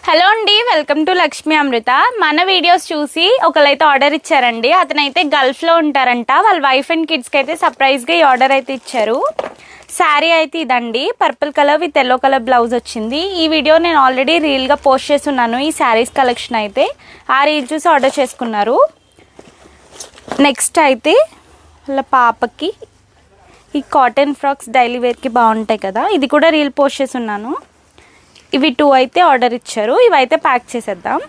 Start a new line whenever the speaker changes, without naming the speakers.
Hello అండి, welcome to Lakshmi అమృత. మన videos చూసి ఒకరైతే ఆర్డర్ ఇచ్చారండి. అతనైతే గల్ఫ్లో ఉంటారంట. వాళ్ళ వైఫ్ అండ్ కిడ్స్కి అయితే సర్ప్రైజ్గా ఈ ఆర్డర్ అయితే ఇచ్చారు. శారీ అయితే ఇదండి, purple colour with yellow colour blouse వచ్చింది. ఈ వీడియో నేను ఆల్రెడీ రీల్గా పోస్ట్ చేస్తున్నాను. ఈ శారీస్ కలెక్షన్ అయితే ఆ రీల్ చూసి ఆర్డర్ చేసుకున్నారు. నెక్స్ట్ అయితే వాళ్ళ పాపకి ఈ కాటన్ ఫ్రాక్స్ డైలీ వేర్కి బాగుంటాయి కదా, ఇది కూడా రీల్ పోస్ట్ చేస్తున్నాను. ఇవి 2 అయితే ఆర్డర్ ఇచ్చారు. ఇవైతే ప్యాక్ చేసేద్దాం.